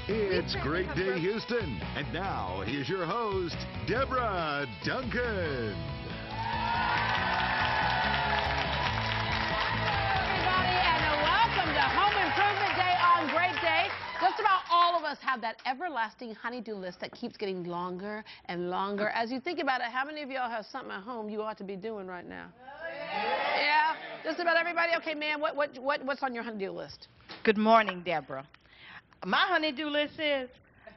It's Great Day Houston. And now, here's your host, Deborah Duncan. Everybody, and welcome to Home Improvement Day on Great Day. Just about all of us have that everlasting honey-do list that keeps getting longer and longer. As you think about it, how many of y'all have something at home you ought to be doing right now? Yeah? Just about everybody? Okay, ma'am, what's on your honey-do list? Good morning, Deborah. My honey-do list is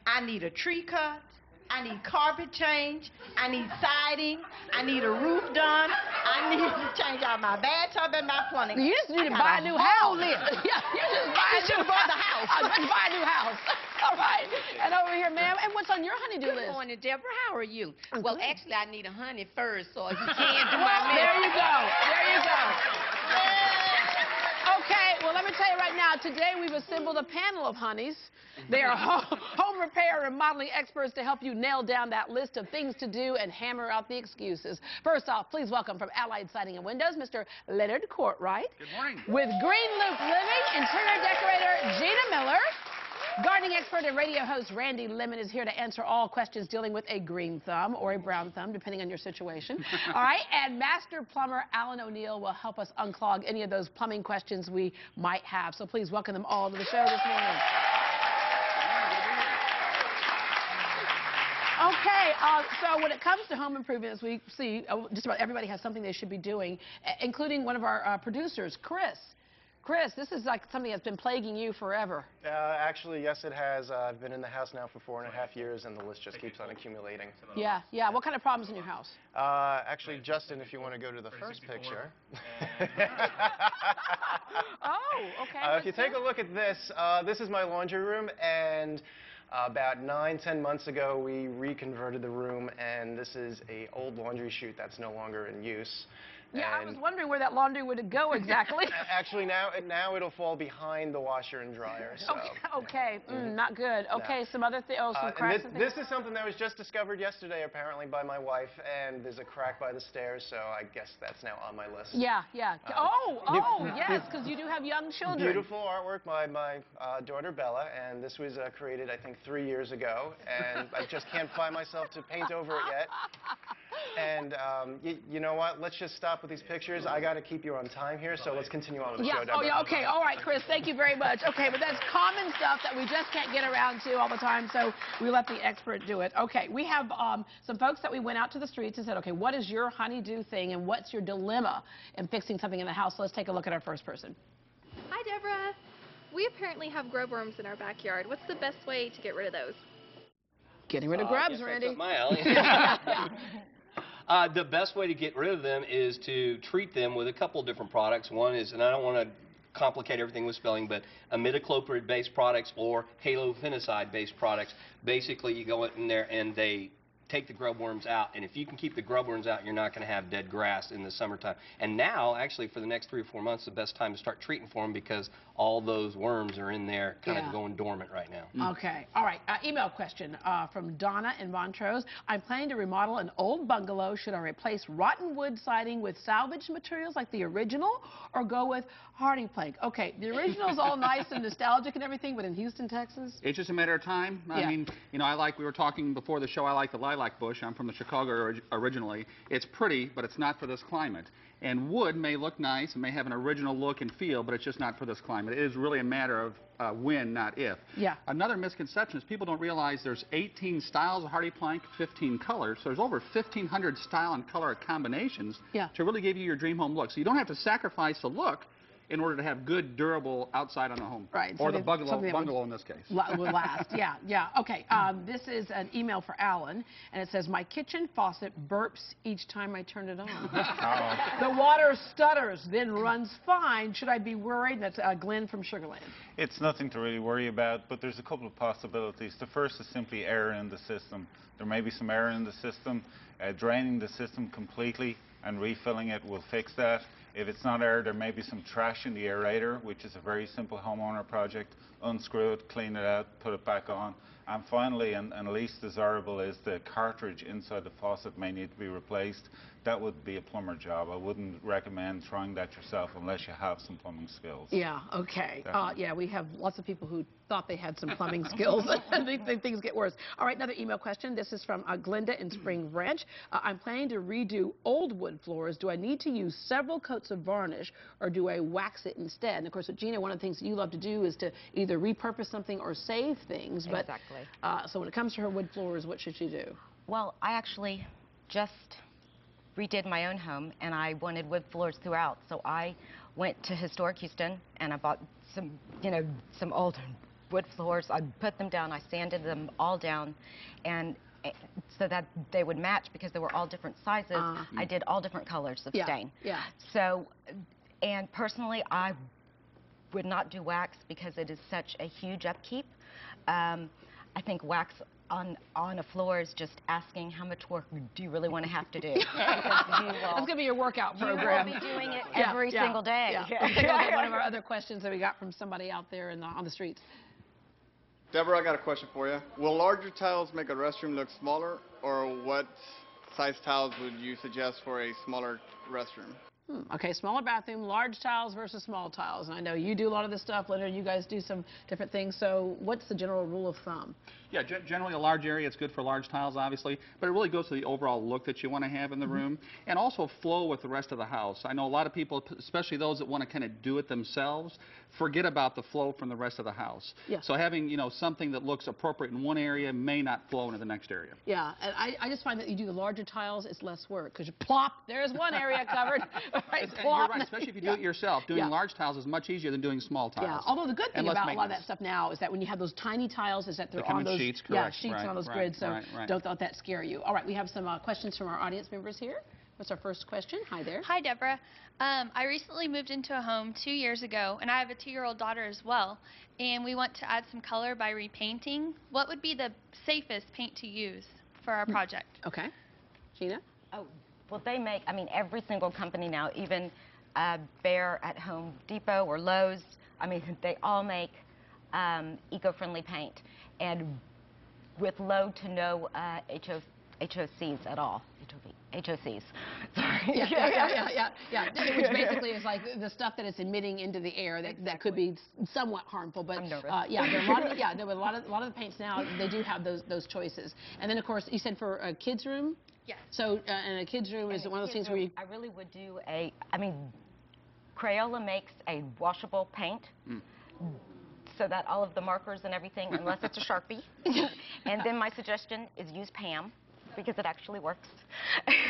I need a tree cut, I need carpet change, I need siding, I need a roof done, I need to change out my bathtub and my plumbing. You just need to buy a new house. Yeah, you just buy a new house. Let's buy a new house. All right. And over here, ma'am, and what's on your honey-do list? Good morning, Deborah. How are you? I'm well, good. actually, I need a honey first, so if you can't do my mess. There you go. There you go. Okay, well, let me tell you right now, today we've assembled a panel of honeys. They are home repair and remodeling experts to help you nail down that list of things to do and hammer out the excuses. First off, please welcome from Allied Siding and Windows, Mr. Leonard Courtwright. Good morning. With Green Loop Living, interior decorator Gina Miller. Gardening expert and radio host Randy Lemon is here to answer all questions dealing with a green thumb or a brown thumb, depending on your situation. All right, and master plumber Alan O'Neill will help us unclog any of those plumbing questions we might have. So please welcome them all to the show this morning. Okay, so when it comes to home improvement, as we see, just about everybody has something they should be doing, including one of our producers, Chris. Chris, this is like something that's been plaguing you forever. Actually, yes, it has. I've been in the house now for 4.5 years, and the list just keeps on accumulating. Yeah, yeah. What kind of problems in your house? Actually, Justin, if you want to go to the first picture. Oh, okay. If you take a look at this, this is my laundry room, and about 9-10 months ago, we reconverted the room, and this is an old laundry chute that's no longer in use. Yeah, I was wondering where that laundry would go exactly. Actually, now it'll fall behind the washer and dryer. So. Okay. Not good. Okay, some other things. Oh, some cracks and things. This is something that was just discovered yesterday, apparently, by my wife, and there's a crack by the stairs, so I guess that's now on my list. Yeah, yeah. Yes, because you do have young children. Beautiful artwork by my daughter Bella, and this was created, I think, 3 years ago, and I just can't find myself to paint over it yet. And you know what? Let's just stop with these pictures. I got to keep you on time here, so let's continue on with the show. Oh, yeah, okay. All right, Chris, thank you very much. Okay, but that's common stuff that we just can't get around to all the time, so we let the expert do it. Okay, we have some folks that we went out to the streets and said, okay, what is your honey-do thing, and what's your dilemma in fixing something in the house? So let's take a look at our first person. Hi, Deborah. We apparently have grub worms in our backyard. What's the best way to get rid of those? Getting rid of grubs, Randy. That's up my alley. The best way to get rid of them is to treat them with a couple different products. One is, and I don't want to complicate everything with spelling, but imidacloprid-based products or halofinicide-based products. Basically, you go in there and they take the grub worms out, and if you can keep the grub worms out, you're not going to have dead grass in the summertime. And now, actually, for the next 3 or 4 months, the best time to start treating for them because all those worms are in there kind of going dormant right now. Okay. All right. Email question from Donna in Montrose. I'm planning to remodel an old bungalow. Should I replace rotten wood siding with salvaged materials like the original or go with hardy plank? Okay. The original is all nice and nostalgic and everything, but in Houston, Texas? It's just a matter of time. I mean, you know, we were talking before the show, I like the lilac bush. I'm from the Chicago originally. It's pretty, but it's not for this climate. And wood may look nice and may have an original look and feel, but it's just not for this climate. It is really a matter of when, not if. Yeah. Another misconception is people don't realize there's 18 styles of hardy plank, 15 colors. So there's over 1,500 style and color combinations to really give you your dream home look. So you don't have to sacrifice the look in order to have good, durable outside on the home. Right. Or the bungalow in this case. Will last. Yeah. Okay. This is an email for Alan, and it says, my kitchen faucet burps each time I turn it on. The water stutters, then runs fine. Should I be worried? That's Glenn from Sugar Land. It's nothing to really worry about, but there's a couple of possibilities. The first is simply error in the system. There may be some error in the system. Draining the system completely and refilling it will fix that. If it's not air, there may be some trash in the aerator, which is a very simple homeowner project. Unscrew it, clean it out, put it back on. And finally, and least desirable, is the cartridge inside the faucet may need to be replaced. that would be a plumber job. I wouldn't recommend trying that yourself unless you have some plumbing skills. Yeah, okay. Definitely. Yeah, we have lots of people who thought they had some plumbing skills, and things get worse. All right, another email question. This is from Glinda in Spring Branch. I'm planning to redo old wood floors. Do I need to use several coats of varnish, or do I wax it instead? And of course, with Gina, one of the things that you love to do is to either repurpose something or save things. But, exactly. So when it comes to her wood floors, what should she do? Well, I actually just redid my own home, and I wanted wood floors throughout. So I went to Historic Houston, and I bought some, some old wood floors. I put them down. I sanded them all down, and so that they would match because they were all different sizes. I did all different colors of stain. Yeah. So, and personally, I would not do wax because it is such a huge upkeep. I think wax on a floor is just asking how much work do you really want to have to do. That's going to be your workout program. You will be doing it every single day. Yeah. Let's take a look at one of our other questions that we got from somebody out there on the streets. Deborah, I got a question for you. Will larger tiles make a restroom look smaller, or what size tiles would you suggest for a smaller restroom? Okay, smaller bathroom, large tiles versus small tiles. And I know you do a lot of this stuff, Leonard. You guys do some different things. So what's the general rule of thumb? Yeah, generally a large area, it's good for large tiles, obviously, but it really goes to the overall look that you want to have in the room, and also flow with the rest of the house. I know a lot of people, especially those that want to kind of do it themselves, forget about the flow from the rest of the house. Yeah. So having, something that looks appropriate in one area may not flow into the next area. Yeah, and I just find that you do the larger tiles, it's less work, because you plop, there's one area covered. Right, you're right, especially if you do it yourself. Doing large tiles is much easier than doing small tiles. Yeah, although the good thing about a lot of that stuff now is that when you have those tiny tiles, is that they're on those sheets, sheets on those grids, so don't let that scare you. All right, we have some questions from our audience members here. What's our first question? Hi there. Hi, Deborah. I recently moved into a home 2 years ago, and I have a 2-year-old daughter as well, and we want to add some color by repainting. What would be the safest paint to use for our project? Okay. Gina? Oh, well, they make, every single company now, even Bear at Home Depot or Lowe's, they all make eco-friendly paint, and with low to no HOCs at all. HOCs. Sorry. Yeah. Which basically is like the stuff that it's emitting into the air that could be somewhat harmful. But I'm nervous. there are a lot of the paints now, they do have those choices. And then of course you said for a kids room. Yes. So in a kids room is one of those things where you. I really would do Crayola makes a washable paint. So that all of the markers and everything, unless it's a Sharpie. And then my suggestion is use Pam, because it actually works.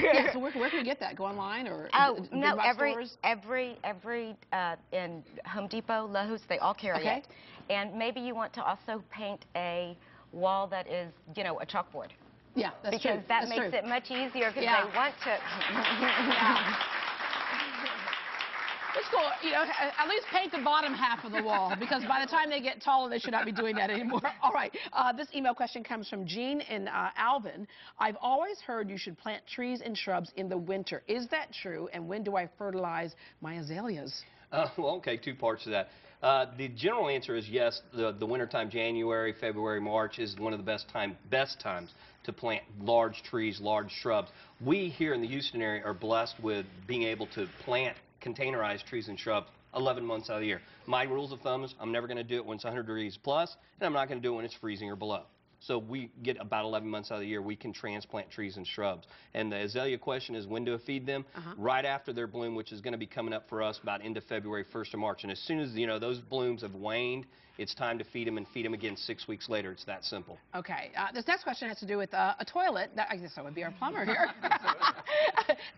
Yeah, so where can we get that? Go online or no, stores? every in Home Depot, Lowe's, they all carry it. And maybe you want to also paint a wall that is, a chalkboard. Yeah, that's true. Because that makes it much easier because they want to. It's cool, at least paint the bottom half of the wall, because by the time they get taller, they should not be doing that anymore. All right, this email question comes from Jean in Alvin. I've always heard you should plant trees and shrubs in the winter. Is that true, and when do I fertilize my azaleas? Well, okay, two parts to that. The general answer is yes, the wintertime, January, February, March, is one of the best times to plant large trees, large shrubs. We here in the Houston area are blessed with being able to plant containerized trees and shrubs 11 months out of the year. My rules of thumb is I'm never going to do it when it's 100 degrees plus, and I'm not going to do it when it's freezing or below. So we get about 11 months out of the year we can transplant trees and shrubs. And the azalea question is when to feed them? Right after their bloom, which is going to be coming up for us about end of February, 1st of March. And as soon as those blooms have waned, it's time to feed them, and feed them again 6 weeks later. It's that simple. Okay. This next question has to do with a toilet. I guess I would be our plumber here.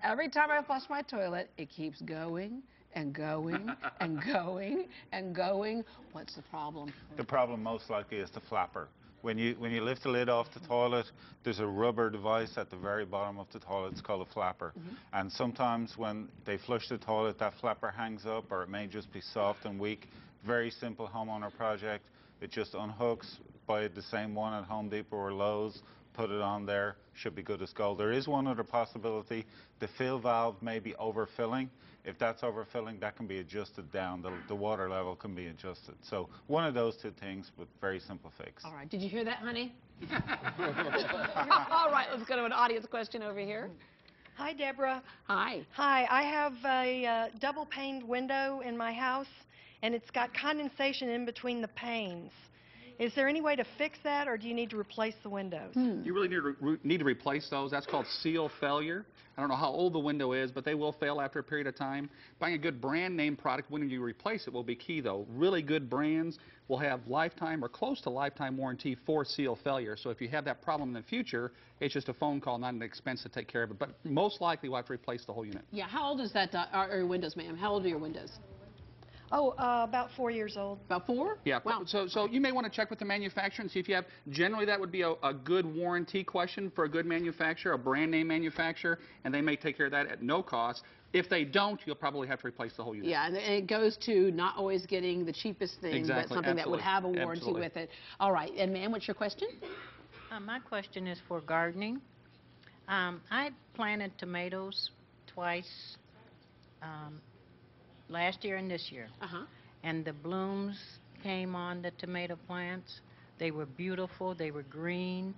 Every time I flush my toilet, it keeps going and going and going and going. What's the problem? The problem most likely is the flapper. When you lift the lid off the toilet, there's a rubber device at the very bottom of the toilet. It's called a flapper. And sometimes when they flush the toilet, that flapper hangs up, or it may just be soft and weak. Very simple homeowner project. It just unhooks. Buy the same one at Home Depot or Lowe's. Put it on there. Should be good as gold. There is one other possibility. The fill valve may be overfilling. If that's overfilling, that can be adjusted down. The water level can be adjusted. So one of those two things, but very simple fix. All right. Did you hear that, honey? All right. Let's go to an audience question over here. Hi, Deborah. Hi. Hi, I have a double-paned window in my house, and it's got condensation in between the panes. Is there any way to fix that, or do you need to replace the windows? You really need to replace those. That's called seal failure. I don't know how old the window is, but they will fail after a period of time. Buying a good brand name product when you replace it will be key, though. Really good brands will have lifetime or close to lifetime warranty for seal failure. So if you have that problem in the future, it's just a phone call, not an expense to take care of it. But most likely we'll have to replace the whole unit. Yeah, how old is that, are your windows, ma'am? How old are your windows? Oh, about 4 years old. About 4? Yeah, wow. So you may want to check with the manufacturer and see if you have, generally that would be a good warranty question for a good manufacturer, a brand name manufacturer, and they may take care of that at no cost. If they don't, you'll probably have to replace the whole unit. Yeah, and it goes to not always getting the cheapest thing, exactly. but something that would have a warranty with it. All right, and ma'am, what's your question? My question is for gardening. I planted tomatoes twice, last year and this year. And the blooms came on the tomato plants. They were beautiful, they were green,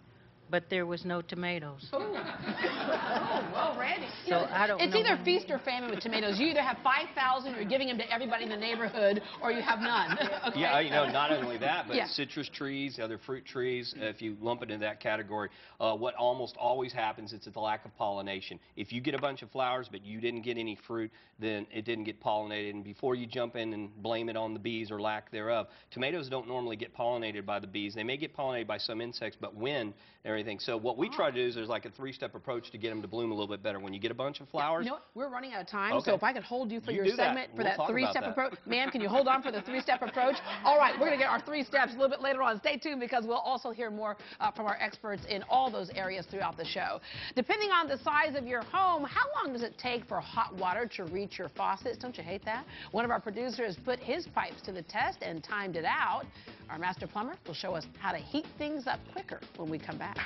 but there was no tomatoes. Well, Randy. So I don't it's know either feast or famine with tomatoes. You either have 5,000, you're giving them to everybody in the neighborhood, or you have none. Okay? Yeah, you know, not only that, but Yeah. citrus trees, other fruit trees, if you lump it into that category, what almost always happens is the lack of pollination. If you get a bunch of flowers, but you didn't get any fruit, then it didn't get pollinated. And before you jump in and blame it on the bees or lack thereof, tomatoes don't normally get pollinated by the bees. They may get pollinated by some insects, but wind and everything. So what we try to do is there's like a 3-step approach to get them to bloom a little bit better. When you get a bunch of flowers. You know what? We're running out of time, Okay. so if I could hold you for your do that. segment for We'll that talk about 3-step that. approach. Ma'am, can you hold on for the 3-step approach? All right, we're going to get our 3 steps a little bit later on. Stay tuned because we'll also hear more from our experts in all those areas throughout the show. Depending on the size of your home, how long does it take for hot water to reach your faucets? Don't you hate that? One of our producers put his pipes to the test and timed it out. Our master plumber will show us how to heat things up quicker when we come back.